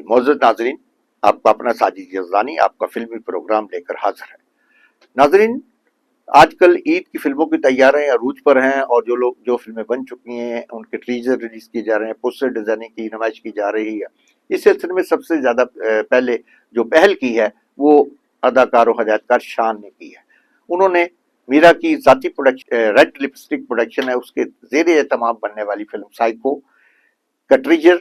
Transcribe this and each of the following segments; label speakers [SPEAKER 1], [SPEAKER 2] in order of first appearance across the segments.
[SPEAKER 1] मोअज़्ज़ज़ नाज़रीन, आपका अपना साजिद यज़दानी आपका फिल्मी प्रोग्राम लेकर हाजिर है। नाज़रीन, आजकल ईद की फिल्मों की तैयारियां अरूज पर हैं और जो लोग जो फिल्में बन चुकी हैं उनके टीजर रिलीज किए जा रहे हैं, पोस्टर डिजाइनिंग की नुमाइश की जा रही है। इस सिलसिले में सबसे ज्यादा पहले जो पहल की है वो अदाकार और हदायतकार शान ने की है। उन्होंने मीरा की जाती प्रोडक्शन रेड लिपस्टिक प्रोडक्शन है उसके जेर एहतमाम बनने वाली फिल्म साइको का टीजर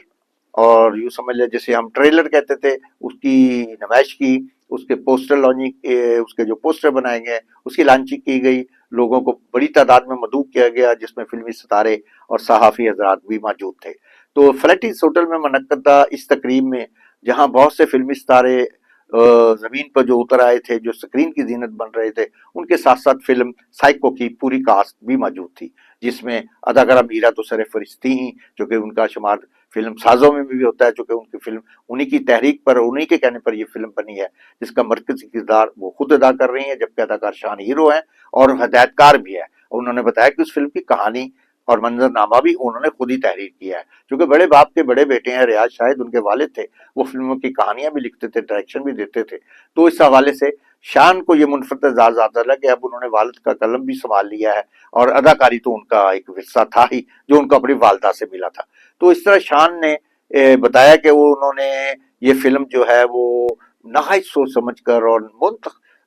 [SPEAKER 1] और यूँ समझ लिया जैसे हम ट्रेलर कहते थे उसकी नुमाइश की, उसके पोस्टर लॉन्चिंग, उसके जो पोस्टर बनाए गए उसकी लॉन्चिंग की गई, लोगों को बड़ी तादाद में मदऊ किया गया जिसमें फिल्मी सितारे और सहाफ़ी हजरात भी मौजूद थे। तो फ्लैटिस होटल में मुनक्कदा इस तकरीब में जहाँ बहुत से फिल्मी सितारे जमीन पर जो उतर आए थे, जो स्क्रीन की जीनत बन रहे थे, उनके साथ साथ फिल्म साइको की पूरी कास्ट भी मौजूद थी, जिसमें अदाकारा मीरा तो सरफरिश्ती ही, चूँकि उनका शुमार फिल्म साजों में भी होता है, चूँकि उनकी फिल्म उन्हीं की तहरीक पर, उन्हीं के कहने पर ये फिल्म बनी है, जिसका मरकजी किरदार वो खुद अदा कर रही हैं, जबकि अदाकार शान हीरो हैं और हदायतकार भी है। उन्होंने बताया कि उस फिल्म की कहानी और मंजरनामा भी उन्होंने खुद ही तहरीर किया है, क्योंकि बड़े बाप के बड़े बेटे हैं, रियाज शाहिद उनके वालिद थे, वो फिल्मों की कहानियां भी लिखते थे, डायरेक्शन भी देते थे। तो इस हवाले से शान को ये मुनफरद एजाज आता है कि अब उन्होंने वालिद का कलम भी संभाल लिया है और अदाकारी तो उनका एक विरसा था ही जो उनको अपनी वालदा से मिला था। तो इस तरह शान ने बताया कि वो उन्होंने ये फिल्म जो है वो नहायत सोच समझ कर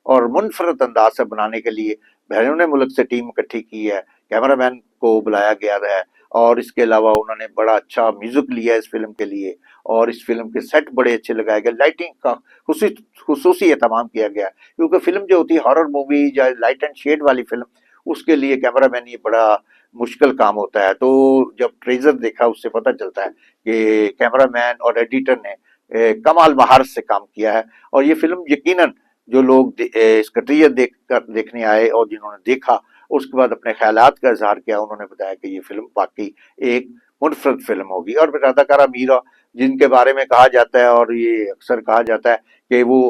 [SPEAKER 1] और मुनफरद अंदाज से बनाने के लिए बैरून मुल्क से टीम इकट्ठी की है, कैमरामैन को बुलाया गया है और इसके अलावा उन्होंने बड़ा अच्छा म्यूजिक लिया इस फिल्म के लिए और इस फिल्म के सेट बड़े अच्छे लगाए गए, लाइटिंग का खुसूसी एहतमाम किया गया, क्योंकि फिल्म जो होती है हॉरर मूवी या लाइट एंड शेड वाली फिल्म, उसके लिए कैमरामैन ये बड़ा मुश्किल काम होता है। तो जब ट्रेजर देखा उससे पता चलता है कि कैमरामैन और एडिटर ने कमाल महारत से काम किया है और ये फिल्म यकीनन जो लोग इसका ट्रेलर देखने आए और जिन्होंने देखा उसके बाद अपने ख्यालात का इजहार किया, उन्होंने बताया कि ये फिल्म वाकई एक मुनफरद फिल्म होगी। और फिर अदाकारा मीरा जिनके बारे में कहा जाता है और ये अक्सर कहा जाता है कि वो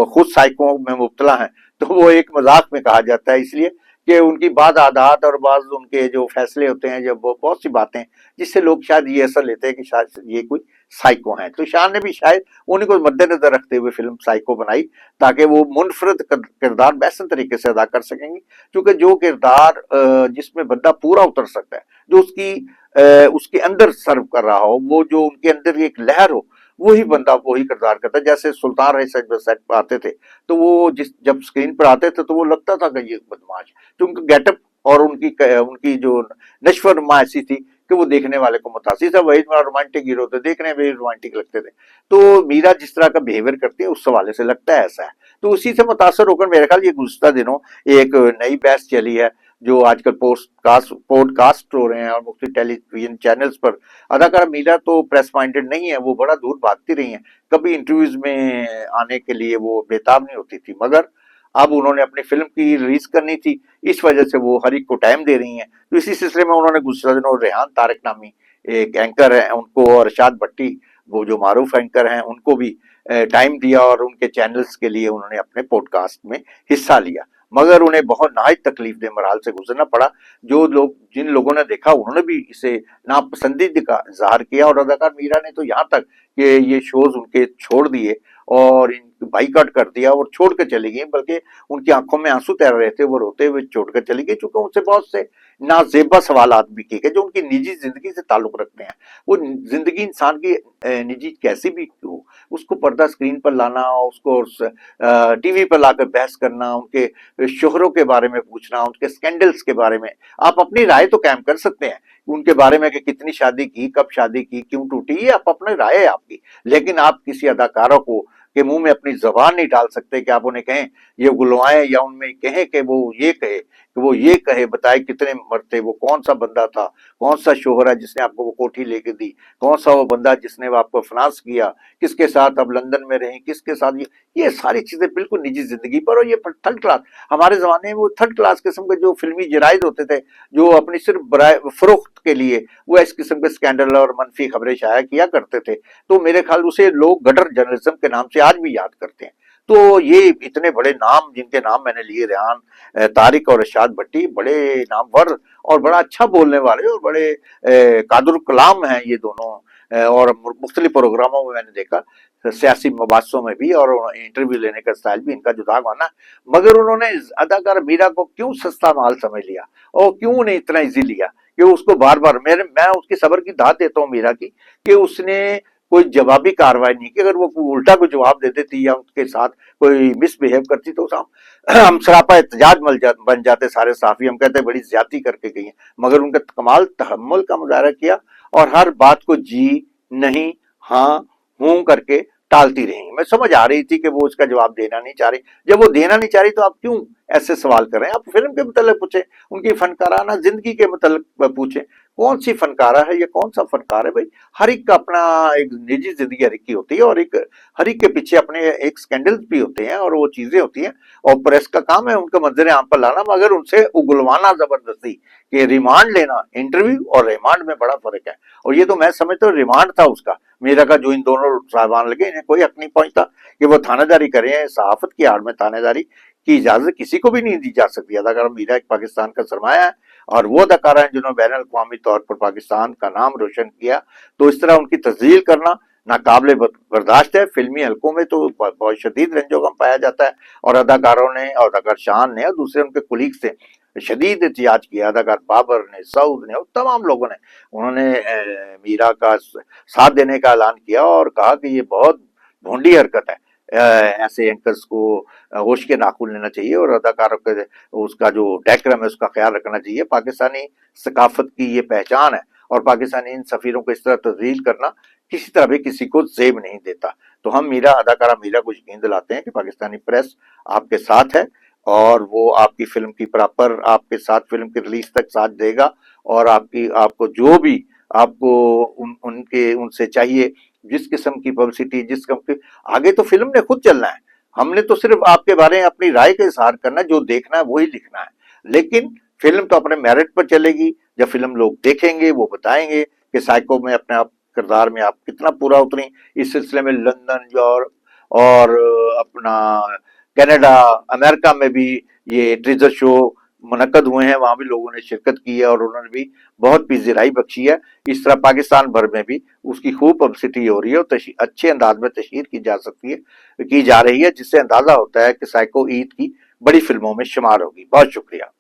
[SPEAKER 1] खुद साइको में मुब्तला हैं, तो वो एक मजाक में कहा जाता है इसलिए कि उनकी बाद आदात और बाद उनके जो फैसले होते हैं, जब वो बहुत सी बातें जिससे लोग शायद ये असर लेते हैं कि शायद ये कोई साइको हैं। तो शान ने भी शायद उन्हीं को मद्देनजर रखते हुए फिल्म साइको बनाई ताकि वो मुनफरद किरदार बेहतर तरीके से अदा कर सकेंगे, क्योंकि जो किरदार जिसमें बंदा पूरा उतर सकता है, जो उसके अंदर सर्व कर रहा हो, वो जो उनके अंदर एक लहर हो, वही बंदा वही किरदार करता है। जैसे सुल्तान रईस सेट पर आते थे तो वो जब स्क्रीन पर आते थे तो वो लगता था कि ये बदमाश, तो उनका गेटअप और उनकी जो नश्वर नुमा ऐसी थी कि वो देखने वाले को मुतासिर था। वही रोमांटिक हीरो थे, देखने में रोमांटिक लगते थे। तो मीरा जिस तरह का बिहेवियर करती है उस हवाले से लगता है ऐसा है। तो उसी से मुतासर होकर मेरे ख्याल ये गुज़िश्ता दिनों एक नई बहस चली है जो आजकल पॉडकास्ट हो रहे हैं और मुख्तलिफ टेलीविजन चैनल्स पर। अदाकारा मीरा तो प्रेस माइंडेड नहीं है, वो बड़ा दूर भागती रही हैं, कभी इंटरव्यूज में आने के लिए वो बेताब नहीं होती थी, मगर अब उन्होंने अपनी फिल्म की रिलीज करनी थी, इस वजह से वो हर एक को टाइम दे रही हैं। तो इसी सिलसिले में उन्होंने गुज़िश्ता दिनों रेहान तारिक नामी एक एंकर है उनको और अरशाद भट्टी वो जो मारूफ एंकर हैं उनको भी टाइम दिया और उनके चैनल्स के लिए उन्होंने अपने पॉडकास्ट में हिस्सा लिया, मगर उन्हें बहुत नाहित तकलीफ दे मराल से गुजरना पड़ा। जिन लोगों ने देखा उन्होंने भी इसे नापसंदीदा का इजहार किया और अदाकार मीरा ने तो यहाँ तक कि ये शोज उनके छोड़ दिए और बाइकआउट कर दिया और छोड़ कर चली गई, बल्कि उनकी आंखों में आंसू तैर रहे थे, वो रोते हुए छोड़कर चली गई, क्योंकि उनसे बहुत से नाजेबा सवालात भी किए गए जो उनकी निजी जिंदगी से ताल्लुक रखते हैं। वो जिंदगी इंसान की निजी कैसी भी हो, उसको पर्दा स्क्रीन पर लाना, उसको टीवी पर लाकर बहस करना, उनके शोहरों के बारे में पूछना, उनके स्कैंडल्स के बारे में आप अपनी राय तो कायम कर सकते हैं उनके बारे में कि कितनी शादी की, कब शादी की, क्यों टूटी, ये आप अपनी राय है आपकी, लेकिन आप किसी अदाकारों को के मुंह में अपनी जबान नहीं डाल सकते कि आप उन्हें कहें ये गुलवाएं या उनमें कहें कि वो ये कहे बताए कितने मरते, वो कौन सा बंदा था, कौन सा शोहर है जिसने आपको वो कोठी लेके दी, कौन सा वो बंदा जिसने वो आपको फाइनेंस किया, किसके साथ आप लंदन में रहे, किसके साथ ये सारी चीजें बिल्कुल निजी जिंदगी पर। और ये थर्ड क्लास, हमारे जमाने में वो थर्ड क्लास किस्म के जो फिल्मी जराइद होते थे जो अपनी सिर्फ बराए फरोख्त के लिए वो इस किस्म के स्कैंडल और मनफी खबरें शाया किया करते थे, तो मेरे ख्याल उसे लोग गडर जर्नलिज्म के नाम से आज भी याद करते हैं। तो ये इतने बड़े नाम जिनके नाम मैंने लिए, रेहान तारिक और अरशाद भट्टी, बड़े नामवर और बड़ा अच्छा बोलने वाले और बड़े कादुर कलाम हैं ये दोनों اور मुख्तलिफ प्रोग्रामों में मैंने देखा, सियासी मबासों में भी, और इंटरव्यू लेने का स्टाइल भी इनका जुदा माना। मगर उन्होंने अदाकार मीरा को क्यों सस्ता माल समझ लिया, और क्यों उन्हें इतना इजी लिया कि उसको बार बार, मैं उसकी सबर की दाद देता हूँ मीरा की, कि उसने कोई जवाबी कार्रवाई नहीं की। अगर वो उल्टा कोई जवाब दे देती या उनके साथ कोई मिसबिहेव करती तो हम सरापा एहतजाज बन जाते सारे साफी, हम कहते बड़ी ज्यादती करके गई है। मगर उनका कमाल तहम्मुल का मुजाहरा किया, और हर बात को जी नहीं हाँ हूं करके टालती रही। मैं समझ आ रही थी कि वो उसका जवाब देना नहीं चाह रही। जब वो देना नहीं चाह रही तो आप क्यों ऐसे सवाल कर रहे हैं? आप फिल्म के मुतालिक पूछे, उनकी फनकाराना जिंदगी के मुतालिक पूछे, कौन सी फनकारा है, ये कौन सा फनकार है भाई? हर एक का अपना एक निजी जिंदगी हर एक की होती है, और एक हर एक के पीछे अपने एक स्कैंडल भी होते हैं, और वो चीजें होती हैं, और प्रेस का काम है उनका मंजर आम पर लाना, मगर उनसे उगलवाना जबरदस्ती, कि रिमांड लेना, इंटरव्यू और रिमांड में बड़ा फर्क है। और ये तो मैं समझता हूँ रिमांड था उसका, मीरा का, जो इन दोनों साहबान लगे, इन्हें कोई हक नहीं पहुंचता कि वो थानेदारी करें। सहाफत की आड़ में थानेदारी की इजाजत किसी को भी नहीं दी जा सकती। अदाकारा मीरा एक पाकिस्तान का सरमाया है, और वो अदाकारा है जिन्होंने बैन अल-अक़वामी तौर पर पाकिस्तान का नाम रोशन किया। तो इस तरह उनकी तज़लील करना नाकाबिले बर्दाश्त है। फिल्मी हलकों में तो बहुत शदीद रंजोगम पाया जाता है, और अदाकारों ने, और अदाकार शान ने और दूसरे उनके कुलीग से शदीद एहतिजाज किया। अदाकार बाबर ने, सऊद ने और तमाम लोगों ने, उन्होंने मीरा का साथ देने का ऐलान किया, और कहा कि ये बहुत भोंडी हरकत है, ऐसे एंकर्स को होश के नाखून लेना चाहिए, और अदाकारों के उसका जो डेकोरम है उसका ख्याल रखना चाहिए। पाकिस्तानी सकाफत की ये पहचान है, और पाकिस्तानी इन सफीरों को इस तरह तज़लील करना किसी तरह भी किसी को ज़ेब नहीं देता। तो हम अदाकारा मीरा को यकीन दिलाते हैं कि पाकिस्तानी प्रेस आपके साथ है, और वो आपकी फिल्म की प्रॉपर आपके साथ फिल्म की रिलीज तक साथ देगा, और आपको जो भी आपको उनसे चाहिए, जिस किस्म की पब्लिसिटी, जिस किस्म की, आगे तो फिल्म ने खुद चलना है। हमने तो सिर्फ आपके बारे में अपनी राय का इजहार करना है, जो देखना है वही लिखना है। लेकिन फिल्म तो अपने मेरिट पर चलेगी। जब फिल्म लोग देखेंगे वो बताएंगे कि साइको में अपने आप किरदार में आप कितना पूरा उतरी। इस सिलसिले में लंदन और अपना कनाडा, अमेरिका में भी ये ट्रेजर शो मुनक्कद हुए हैं, वहां भी लोगों ने शिरकत की है, और उन्होंने भी बहुत पिज़राई बख्शी है। इस तरह पाकिस्तान भर में भी उसकी खूब पब्लिसिटी हो रही है, और अच्छे अंदाज में तशहीर की जा रही है, जिससे अंदाजा होता है कि साइको ईद की बड़ी फिल्मों में शुमार होगी। बहुत शुक्रिया।